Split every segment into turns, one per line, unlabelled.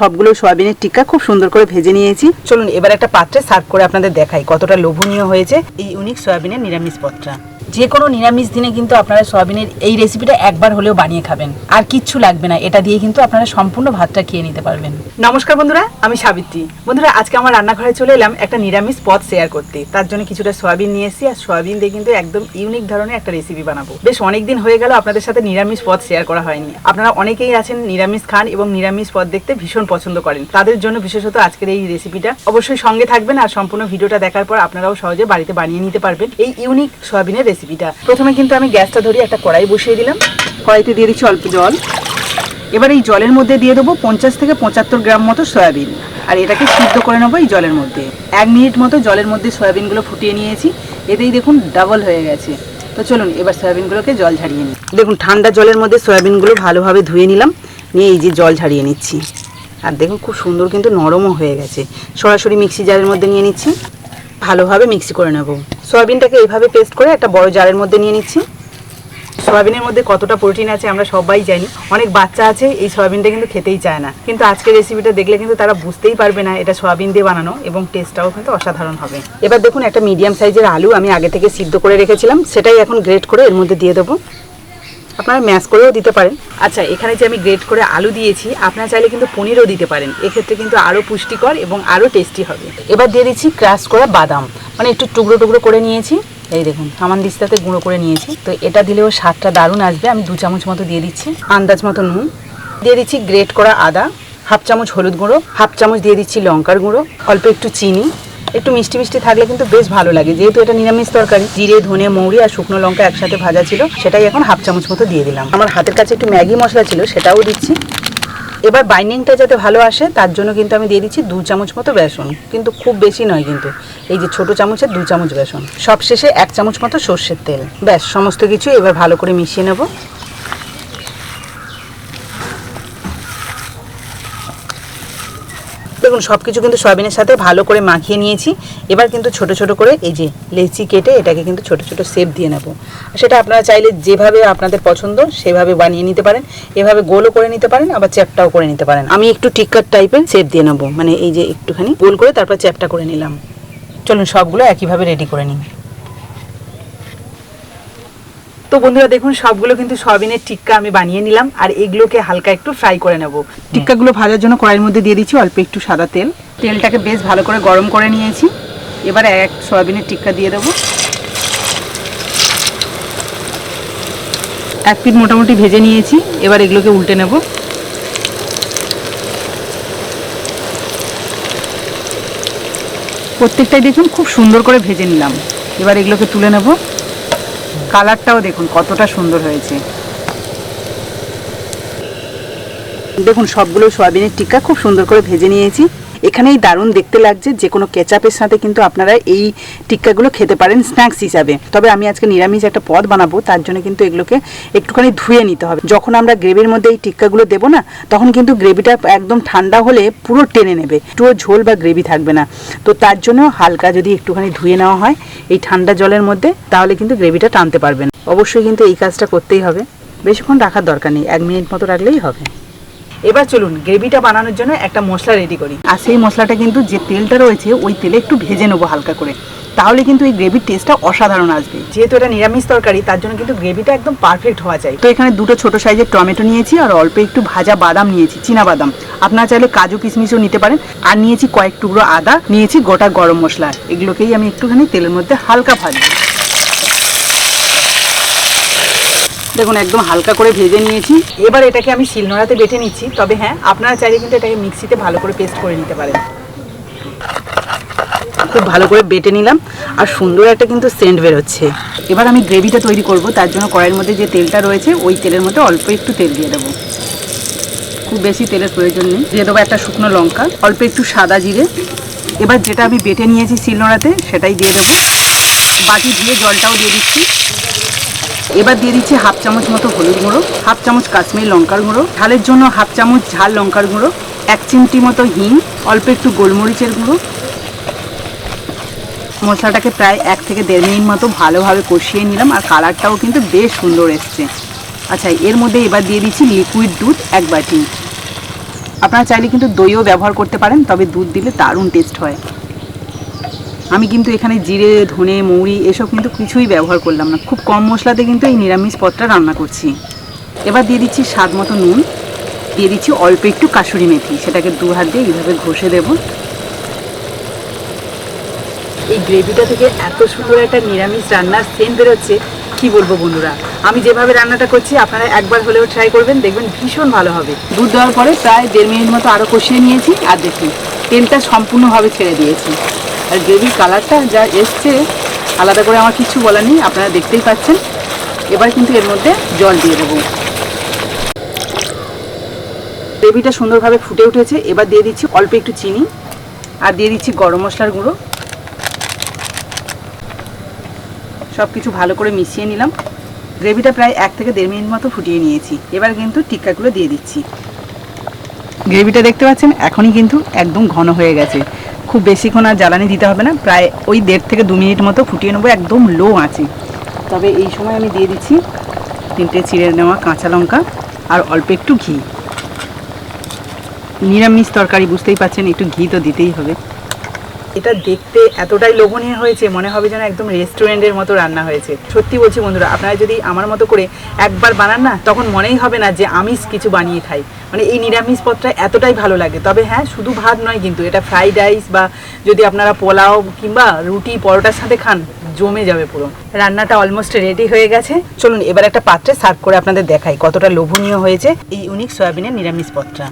সবগুলো সয়াবিনের টিক্কা খুব সুন্দর করে ভেজে নিয়েছি। চলুন এবার একটা পাত্রে সার্ভ করে আপনাদের দেখাই কতটা লোভনীয় হয়েছে এই ইউনিক সয়াবিনের নিরামিষ পদটা। যে কোনো নিরামিষ দিনে কিন্তু আপনারা সয়াবিনের এই রেসিপিটা একবার হলেও বানিয়ে খাবেন, আর কিচ্ছু লাগবে না, এটা দিয়ে কিন্তু আপনারা সম্পূর্ণ ভাতটা খেয়ে নিতে পারবেন। নমস্কার বন্ধুরা, আমি সাবিত্রী। বন্ধুরা, আজকে আমার রান্নাঘরে চলে এলাম একটা নিরামিষ পদ শেয়ার করতে। তার জন্য কিছুটা সয়াবিন নিয়ে এসেছি, আর সয়াবিন দিয়ে কিন্তু একদম ইউনিক ধরনের একটা রেসিপি বানাবো। বেশ অনেকদিন হয়ে গেল আপনাদের সাথে নিরামিষ পদ শেয়ার করা হয়নি। আপনারা অনেকেই আছেন নিরামিষ খান এবং নিরামিষ পদ দেখতে ভীষণ পছন্দ করেন, তাদের জন্য বিশেষত আজকের এই রেসিপিটা। অবশ্যই সঙ্গে থাকবেন আর সম্পূর্ণ ভিডিওটা দেখার পর আপনারাও সহজে বাড়িতে বানিয়ে নিতে পারবেন এই ইউনিক সয়াবিনের রেসিপিটা। প্রথমে কিন্তু আমি গ্যাসটা ধরিয়ে একটা কড়াই বসিয়ে দিলাম। কড়াইতে দিয়ে দিচ্ছি অল্প জল। এবার এই জলের মধ্যে দিয়ে দেবো 50 থেকে 75 গ্রাম মতো সয়াবিন, আর এটাকে সিদ্ধ করে নেবো এই জলের মধ্যে। 1 মিনিট মতো জলের মধ্যে সয়াবিনগুলো ফুটিয়ে নিয়েছি। এতেই দেখুন ডাবল হয়ে গেছে। তো চলুন এবার সয়াবিনগুলোকে জল ঝাড়িয়ে নিই। দেখুন ঠান্ডা জলের মধ্যে সয়াবিনগুলো ভালোভাবে ধুয়ে নিলাম, নিয়ে এই যে জল ঝাড়িয়ে নিচ্ছি। আর দেখুন খুব সুন্দর কিন্তু নরমও হয়ে গেছে। সরাসরি মিক্সি জারের মধ্যে নিয়ে নিচ্ছি, ভালোভাবে মিক্সি করে নেব। সয়াবিনটাকে এইভাবে পেস্ট করে একটা বড় জারের মধ্যে নিয়ে নিচ্ছি। সয়াবিনের মধ্যে কতটা প্রোটিন আছে আমরা সবাই জানি। অনেক বাচ্চা আছে এই সয়াবিনটা কিন্তু খেতেই চায় না, কিন্তু আজকের রেসিপিটা দেখলে কিন্তু তারা বুঝতেই পারবে না এটা সয়াবিন দিয়ে বানানো, এবং টেস্টটাও কিন্তু অসাধারণ হবে। এবার দেখুন একটা মিডিয়াম সাইজের আলু আমি আগে থেকে সিদ্ধ করে রেখেছিলাম, সেটাই এখন গ্রেট করে এর মধ্যে দিয়ে দেবো। আপনারা ম্যাশ করেও দিতে পারেন। আচ্ছা, এখানে যে আমি গ্রেট করে আলু দিয়েছি, আপনারা চাইলে কিন্তু পনিরও দিতে পারেন, এক্ষেত্রে কিন্তু আরও পুষ্টিকর এবং আরও টেস্টি হবে। এবার দিয়ে দিচ্ছি ক্রাশ করা বাদাম, মানে একটু টুকরো টুকরো করে নিয়েছি। এই দেখুন হামানদিস্তাতে গুঁড়ো করে নিয়েছি। তো এটা দিলেও স্বাদটা দারুণ আসবে। আমি 2 চামচ মতো দিয়ে দিচ্ছি, আন্দাজ মতো নুন দিয়ে দিচ্ছি, গ্রেট করা আদা, 1/2 চামচ হলুদ গুঁড়ো, 1/2 চামচ দিয়ে দিচ্ছি লঙ্কার গুঁড়ো, অল্প একটু চিনি। একটু মিষ্টি মিষ্টি থাকলে কিন্তু বেশ ভালো লাগে, যেহেতু এটা নিরামিষ তরকারি। জিরে, ধনে, মৌরি আর শুকনো লঙ্কা একসাথে ভাজা ছিল, সেটাই এখন 1/2 চামচ মতো দিয়ে দিলাম। আমার হাতের কাছে একটু ম্যাগি মশলা ছিল, সেটাও দিচ্ছি। এবার বাইন্ডিংটা যাতে ভালো আসে তার জন্য কিন্তু আমি দিয়ে দিচ্ছি 2 চামচ মতো বেসন, কিন্তু খুব বেশি নয়, কিন্তু এই যে ছোট চামচের 2 চামচ বেসন। সবশেষে 1 চামচ মতো সর্ষের তেল। ব্যাস সমস্ত কিছু এবার ভালো করে মিশিয়ে নেব। দেখুন সব কিছু কিন্তু সয়াবিনের সাথে ভালো করে মাখিয়ে নিয়েছি। এবার কিন্তু ছোট ছোট করে এই যে লেচি কেটে এটাকে কিন্তু ছোট ছোট শেপ দিয়ে নেব। সেটা আপনারা চাইলে যেভাবে আপনাদের পছন্দ সেভাবে বানিয়ে নিতে পারেন। এভাবে গোলও করে নিতে পারেন, আবার চ্যাপটাও করে নিতে পারেন। আমি একটু টিক্কার টাইপের শেপ দিয়ে নেব, মানে এই যে একটুখানি গোল করে তারপর চ্যাপটা করে নিলাম। চলুন সবগুলো একইভাবে রেডি করে নিই। তো বন্ধুরা দেখুন সবগুলো কিন্তু সয়াবিনের টিক্কা আমি বানিয়ে নিলাম, আর এগুলোকে হালকা একটু ফ্রাই করে নেব। টিক্কাগুলো ভাজার জন্য কড়াইয়ের মধ্যে দিয়ে দিচ্ছি অল্প একটু সাদা তেল। তেলটাকে বেশ ভালো করে গরম করে নিয়েছি। এবার এক সয়াবিনের টিক্কা দিয়ে দেবো। 1 পিঠ মোটামুটি ভেজে নিয়েছি। এবার এগুলোকে উল্টে নেব। প্রত্যেকটাই দেখুন খুব সুন্দর করে ভেজে নিলাম। এবার এগুলোকে তুলে নেব। কালারটাও দেখুন কতটা সুন্দর হয়েছে। দেখুন সবগুলো সয়াবিনের টিক্কা খুব সুন্দর করে ভেজে নিয়েছি। এখানেই দারুণ দেখতে লাগছে। যে কোনো কেচাপের সাথে কিন্তু আপনারা এই টিক্কাগুলো খেতে পারেন স্ন্যাক্স হিসাবে। তবে আমি আজকে নিরামিষ একটা পদ বানাবো, তার জন্য কিন্তু এগুলোকে একটুখানি ধুয়ে নিতে হবে। যখন আমরা গ্রেভির মধ্যে এই টিক্কাগুলো দেবো না, তখন কিন্তু গ্রেভিটা একদম ঠান্ডা হলে পুরো টেনে নেবে, একটুও ঝোল বা গ্রেভি থাকবে না। তো তার জন্য হালকা যদি একটুখানি ধুয়ে নেওয়া হয় এই ঠান্ডা জলের মধ্যে, তাহলে কিন্তু গ্রেভিটা টানতে পারবেন। অবশ্যই কিন্তু এই কাজটা করতেই হবে। বেশিক্ষণ রাখার দরকার নেই, 1 মিনিট মতো রাখলেই হবে। এবার চলুন গ্রেভিটা বানানোর জন্য একটা মশলা রেডি করি। আর সেই মশলাটা কিন্তু যে তেলটা রয়েছে ওই তেলে একটু ভেজে নেবো হালকা করে, তাহলে কিন্তু এই গ্রেভির টেস্টটা অসাধারণ আসবে। যেহেতু এটা নিরামিষ তরকারি, তার জন্য কিন্তু গ্রেভিটা একদম পারফেক্ট হওয়া চাই। তো এখানে 2 ছোট সাইজের টমেটো নিয়েছি, আর অল্প একটু ভাজা বাদাম নিয়েছি, চীনা বাদাম। আপনারা চাইলে কাজু কিশমিশও নিতে পারেন। আর নিয়েছি কয়েক টুকরো আদা, নিয়েছি গোটা গরম মশলা। এগুলোকেই আমি একটুখানি তেলের মধ্যে হালকা ভাজবো। দেখুন একদম হালকা করে ভেজে নিয়েছি। এবার এটাকে আমি শিলনোড়াতে বেটে নিচ্ছি। তবে হ্যাঁ, আপনারা চাইলে কিন্তু এটাকে মিক্সিতে ভালো করে পেস্ট করে নিতে পারেন। খুব ভালো করে বেটে নিলাম, আর সুন্দর একটা কিন্তু সেন্ট বেরোচ্ছে। এবার আমি গ্রেভিটা তৈরি করব, তার জন্য কড়াইয়ের মধ্যে যে তেলটা রয়েছে ওই তেলের মধ্যে অল্প একটু তেল দিয়ে দেবো। খুব বেশি তেলের প্রয়োজন নেই। দিয়ে দেবো একটা শুকনো লঙ্কা, অল্প একটু সাদা জিরে। এবার যেটা আমি বেটে নিয়েছি শিলনোড়াতে সেটাই দিয়ে দেবো। বাটি ধুয়ে জলটাও দিয়ে দিচ্ছি। এবার দিয়ে দিচ্ছি 1/2 চামচ মতো হলুদ গুঁড়ো, 1/2 চামচ কাশ্মীরি লঙ্কার গুঁড়ো, ঝালের জন্য 1/2 চামচ ঝাল লঙ্কার গুঁড়ো, 1 চিমটি মতো হিং, অল্প একটু গোলমরিচের গুঁড়ো। মশলাটাকে প্রায় 1 থেকে 1.5 মিনিট মতো ভালোভাবে কষিয়ে নিলাম, আর কালারটাও কিন্তু বেশ সুন্দর এসছে। আচ্ছা, এর মধ্যে এবার দিয়ে দিচ্ছি লিকুইড দুধ 1 বাটি। আপনারা চাইলে কিন্তু দইও ব্যবহার করতে পারেন, তবে দুধ দিলে দারুণ টেস্ট হয়। আমি কিন্তু এখানে জিরে, ধনে, মৌরি এসব কিন্তু কিছুই ব্যবহার করলাম না, খুব কম মশলাতে কিন্তু এই নিরামিষ পদটা রান্না করছি। এবার দিয়ে দিচ্ছি স্বাদ মতো নুন, দিয়ে দিচ্ছি অল্প একটু কাসুরি মেথি, সেটাকে 2 হাত দিয়ে এইভাবে ঘষে দেব। এই গ্রেভিটা থেকে এত সুন্দর একটা নিরামিষ রান্নার সেন্ট বেরোচ্ছে, কি বলবো বন্ধুরা। আমি যেভাবে রান্নাটা করছি আপনারা একবার হলেও ট্রাই করবেন, দেখবেন ভীষণ ভালো হবে। দুধ দেওয়ার পরে প্রায় 1.5 মিনিট মতো আরও কষিয়ে নিয়েছি, আর দেখুন তেলটা সম্পূর্ণভাবে ছেড়ে দিয়েছি। আর গ্রেভির কালারটা যা এসছে, আলাদা করে আমার কিছু বলার নেই, আপনারা দেখতেই পাচ্ছেন। এবার কিন্তু এর মধ্যে জল দিয়ে দেবো। গ্রেভিটা সুন্দরভাবে ফুটে উঠেছে, এবার দিয়ে দিচ্ছি অল্প একটু চিনি, আর দিয়ে দিচ্ছি গরম মশলার গুঁড়ো। সব কিছু ভালো করে মিশিয়ে নিলাম। গ্রেভিটা প্রায় 1 থেকে 1.5 মিনিট মতো ফুটিয়ে নিয়েছি। এবার কিন্তু টিক্কাগুলো দিয়ে দিচ্ছি। গ্রেভিটা দেখতে পাচ্ছেন এখনই কিন্তু একদম ঘন হয়ে গেছে, খুব বেশিক্ষণ আর জ্বালানি দিতে হবে না, প্রায় ওই 1.5 থেকে 2 মিনিট মতো ফুটিয়ে নেবো একদম লো আঁচে। তবে এই সময় আমি দিয়ে দিচ্ছি 3টে চিড়ে নেওয়া কাঁচা লঙ্কা আর অল্প একটু ঘি। নিরামিষ তরকারি বুঝতেই পাচ্ছেন, একটু ঘি তো দিতেই হবে। এটা দেখতে এতটাই লোভনীয় হয়েছে, মনে হবে যেন একদম রেস্টুরেন্টের মতো রান্না হয়েছে। সত্যি বলছি বন্ধুরা, আপনারা যদি আমার মতো করে একবার বানান না, তখন মনেই হবে না যে আমিষ কিছু বানিয়ে খাই। মানে এই নিরামিষ পদটা এতটাই ভালো লাগে। তবে হ্যাঁ, শুধু ভাত নয় কিন্তু, এটা ফ্রাইড রাইস বা যদি আপনারা পোলাও কিংবা রুটি পরোটার সাথে খান, জমে যাবে পুরো। রান্নাটা অলমোস্ট রেডি হয়ে গেছে। চলুন এবার একটা পাত্রে সার্ভ করে আপনাদের দেখাই কতটা লোভনীয় হয়েছে এই ইউনিক সয়াবিনের নিরামিষ পদটা।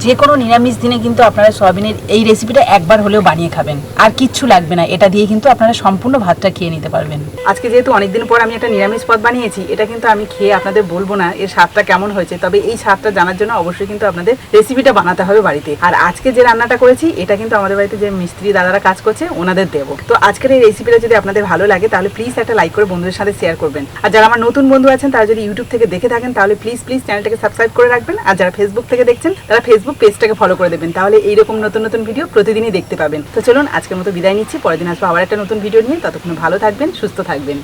যে কোনো নিরামিষ দিনে কিন্তু আপনারা সয়াবিনের এই রেসিপিটা একবার হলেও বানিয়ে খাবেন, আর কিচ্ছু লাগবে না, এটা দিয়ে কিন্তু আপনারা সম্পূর্ণ ভাতটা খেয়ে নিতে পারবেন। আজকে যেহেতু অনেকদিন পর আমি একটা নিরামিষ পদ বানিয়েছি, এটা কিন্তু আমি খেয়ে আপনাদের বলবো না এর স্বাদটা কেমন হয়েছে, তবে এই স্বাদটা জানার জন্য অবশ্যই কিন্তু আপনাদের রেসিপিটা বানাতে হবে বাড়িতে। আর আজকে যে রান্নাটা করেছি, এটা কিন্তু আমাদের বাড়িতে যে মিস্ত্রি দাদারা কাজ করছে ওনাদের দেবো। তো আজকের এই রেসিপিটা যদি আপনাদের ভালো লাগে, তাহলে প্লিজ একটা লাইক করে বন্ধুদের সাথে শেয়ার করবেন। আর যারা আমার নতুন বন্ধু আছেন, তারা যদি ইউটিউব থেকে দেখে থাকেন, তাহলে প্লিজ চ্যানেলটাকে সাবস্ক্রাইব করে রাখবেন। আর যারা ফেসবুক থেকে দেখছেন, তারা ফেসবুক পেজটাকে ফলো করে দেবেন, তাহলে এইরকম নতুন নতুন ভিডিও প্রতিদিনই দেখতে পাবেন। তো চলুন আজকের মতো বিদায় নিচ্ছি, পরের দিন আসবো আবার একটা নতুন ভিডিও নিয়ে। ততক্ষণ ভালো থাকবেন, সুস্থ থাকবেন।